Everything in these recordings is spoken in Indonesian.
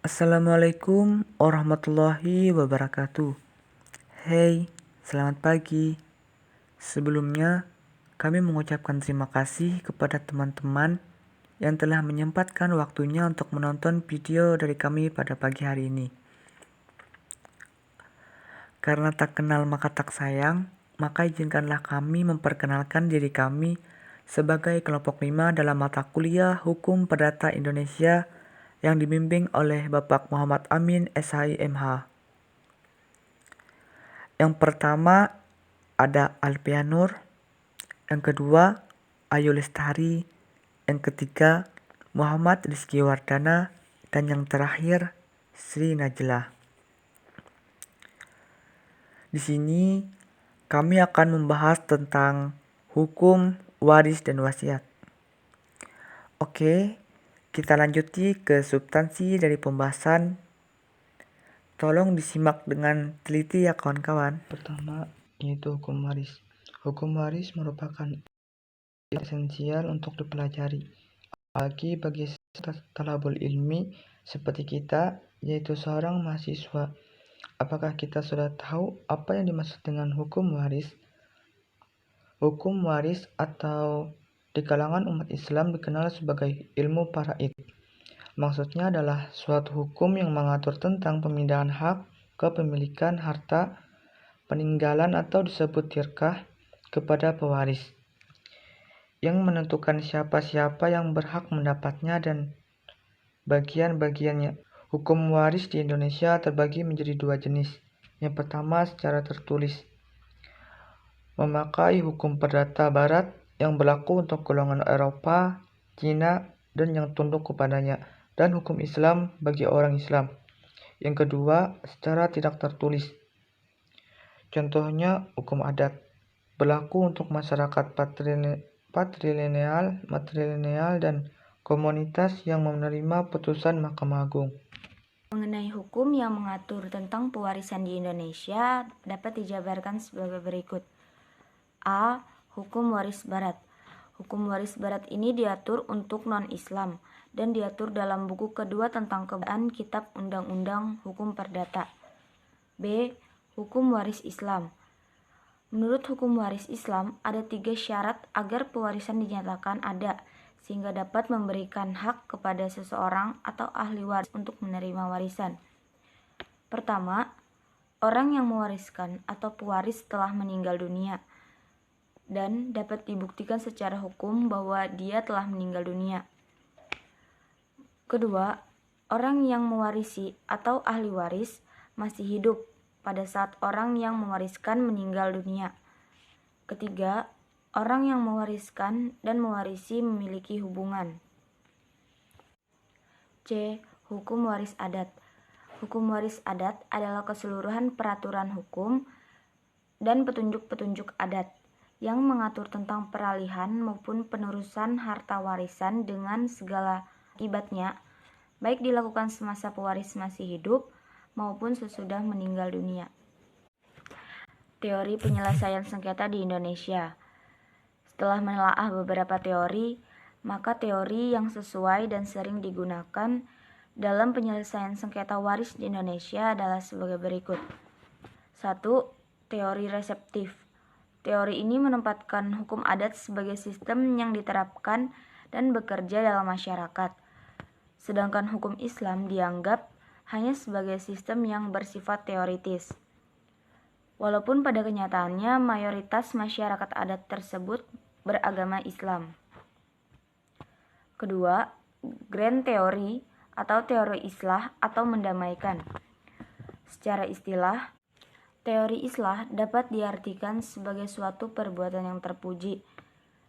Assalamualaikum warahmatullahi wabarakatuh. Hey, selamat pagi. Sebelumnya, kami mengucapkan terima kasih kepada teman-teman yang telah menyempatkan waktunya untuk menonton video dari kami pada pagi hari ini. Karena tak kenal maka tak sayang, maka izinkanlah kami memperkenalkan diri kami sebagai kelompok 5 dalam mata kuliah Hukum Perdata Indonesia yang dibimbing oleh Bapak Muhammad Amin SHI MH. Yang pertama ada Alpianur, yang kedua Ayu Lestari, yang ketiga Muhammad Rizky Wardana, dan yang terakhir Sri Najla. Di sini kami akan membahas tentang hukum waris dan wasiat. Oke, kita lanjuti ke substansi dari pembahasan. Tolong disimak dengan teliti ya kawan-kawan. Pertama, yaitu hukum waris. Hukum waris merupakan esensial untuk dipelajari, apalagi bagi talabul ilmi seperti kita, yaitu seorang mahasiswa. Apakah kita sudah tahu apa yang dimaksud dengan hukum waris? Hukum waris atau di kalangan umat Islam dikenal sebagai ilmu faraid. Maksudnya adalah suatu hukum yang mengatur tentang pemindahan hak, kepemilikan harta, peninggalan atau disebut tirkah kepada pewaris, yang menentukan siapa-siapa yang berhak mendapatnya dan bagian-bagiannya. Hukum waris di Indonesia terbagi menjadi dua jenis. Yang pertama secara tertulis, memakai hukum perdata barat yang berlaku untuk golongan Eropa, Cina, dan yang tunduk kepadanya, dan hukum Islam bagi orang Islam. Yang kedua, secara tidak tertulis. Contohnya, hukum adat berlaku untuk masyarakat matrilineal dan komunitas yang menerima putusan Mahkamah Agung. Mengenai hukum yang mengatur tentang pewarisan di Indonesia dapat dijabarkan sebagai berikut. A. Hukum waris barat. Hukum waris barat ini diatur untuk non-Islam dan diatur dalam buku kedua tentang keberadaan Kitab Undang-Undang Hukum Perdata. B. Hukum waris Islam. Menurut hukum waris Islam, ada 3 syarat agar pewarisan dinyatakan ada, sehingga dapat memberikan hak kepada seseorang atau ahli waris untuk menerima warisan. Pertama, orang yang mewariskan atau pewaris telah meninggal dunia, dan dapat dibuktikan secara hukum bahwa dia telah meninggal dunia. Kedua, orang yang mewarisi atau ahli waris masih hidup pada saat orang yang mewariskan meninggal dunia. Ketiga, orang yang mewariskan dan mewarisi memiliki hubungan. C. Hukum waris adat. Hukum waris adat adalah keseluruhan peraturan hukum dan petunjuk-petunjuk adat yang mengatur tentang peralihan maupun penerusan harta warisan dengan segala akibatnya, baik dilakukan semasa pewaris masih hidup maupun sesudah meninggal dunia. Teori penyelesaian sengketa di Indonesia. Setelah menelaah beberapa teori, maka teori yang sesuai dan sering digunakan dalam penyelesaian sengketa waris di Indonesia adalah sebagai berikut. 1. Teori reseptif. Teori ini menempatkan hukum adat sebagai sistem yang diterapkan dan bekerja dalam masyarakat, sedangkan hukum Islam dianggap hanya sebagai sistem yang bersifat teoritis. Walaupun pada kenyataannya mayoritas masyarakat adat tersebut beragama Islam. Kedua, grand teori atau teori islah atau mendamaikan. Secara istilah, teori islah dapat diartikan sebagai suatu perbuatan yang terpuji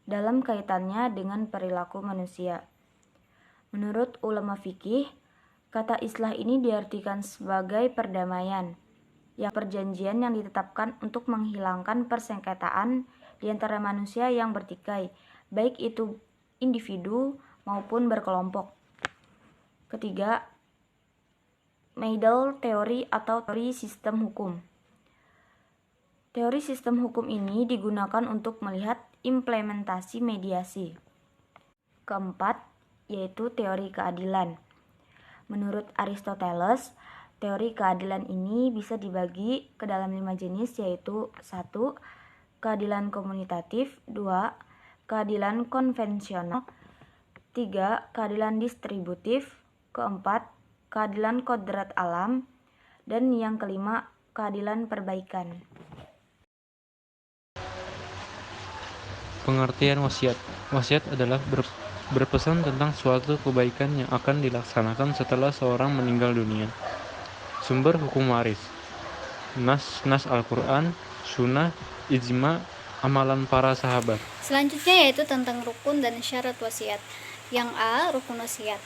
dalam kaitannya dengan perilaku manusia. Menurut ulama fikih, kata islah ini diartikan sebagai perdamaian, yang perjanjian yang ditetapkan untuk menghilangkan persengketaan di antara manusia yang bertikai, baik itu individu maupun berkelompok. Ketiga, Meidel teori atau teori sistem hukum. Teori sistem hukum ini digunakan untuk melihat implementasi mediasi. Keempat, yaitu teori keadilan. Menurut Aristoteles, teori keadilan ini bisa dibagi ke dalam 5 jenis, yaitu 1. Keadilan komunitatif, 2. Keadilan konvensional, 3. Keadilan distributif, keempat, keadilan kodrat alam, dan yang kelima, keadilan perbaikan. Pengertian wasiat. Wasiat adalah berpesan tentang suatu kebaikan yang akan dilaksanakan setelah seorang meninggal dunia. Sumber hukum waris. Nas Al-Quran, Sunnah, Ijma, amalan para sahabat. Selanjutnya yaitu tentang rukun dan syarat wasiat. Yang A, rukun wasiat.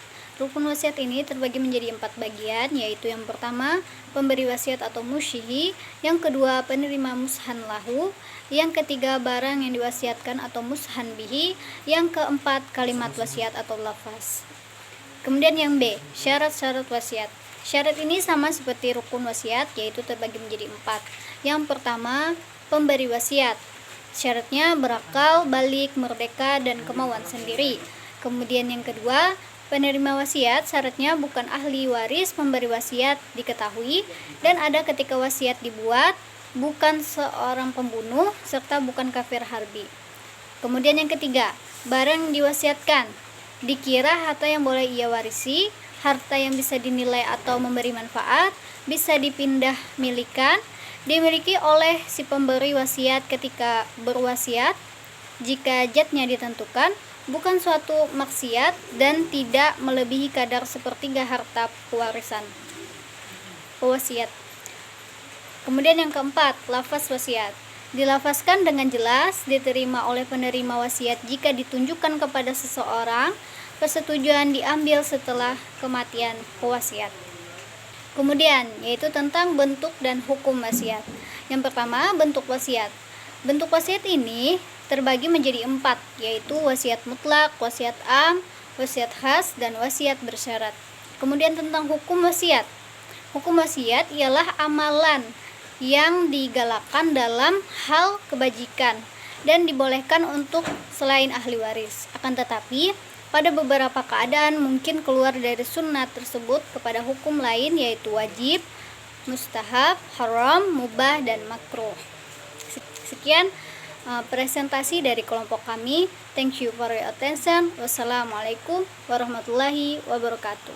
Rukun wasiat ini terbagi menjadi 4 bagian, yaitu yang pertama, pemberi wasiat atau musyihi, yang kedua, penerima mushan lahu, yang ketiga, barang yang diwasiatkan atau mushan bihi, yang keempat, kalimat wasiat atau lafaz. Kemudian yang B, syarat-syarat wasiat. Syarat ini sama seperti rukun wasiat, yaitu terbagi menjadi 4. Yang pertama, pemberi wasiat. Syaratnya berakal, balik, merdeka, dan kemauan sendiri. Kemudian yang kedua, penerima wasiat, syaratnya bukan ahli waris pemberi wasiat diketahui, dan ada ketika wasiat dibuat, bukan seorang pembunuh, serta bukan kafir harbi. Kemudian yang ketiga, barang yang diwasiatkan, dikira harta yang boleh ia warisi, harta yang bisa dinilai atau memberi manfaat, bisa dipindah milikan, dimiliki oleh si pemberi wasiat ketika berwasiat, jika jatnya ditentukan, bukan suatu maksiat, dan tidak melebihi kadar sepertiga harta pewarisan pewasiat. Kemudian yang keempat, lafaz wasiat. Dilafazkan dengan jelas, diterima oleh penerima wasiat jika ditunjukkan kepada seseorang, persetujuan diambil setelah kematian pewasiat. Kemudian, yaitu tentang bentuk dan hukum wasiat. Yang pertama, bentuk wasiat. Bentuk wasiat ini terbagi menjadi 4, yaitu wasiat mutlak, wasiat am, wasiat khas, dan wasiat bersyarat. Kemudian tentang hukum wasiat. Hukum wasiat ialah amalan yang digalakkan dalam hal kebajikan dan dibolehkan untuk selain ahli waris. Akan tetapi, pada beberapa keadaan mungkin keluar dari sunnah tersebut kepada hukum lain, yaitu wajib, mustahab, haram, mubah, dan makruh. Sekian presentasi dari kelompok kami. Thank you for your attention. Wassalamualaikum warahmatullahi wabarakatuh.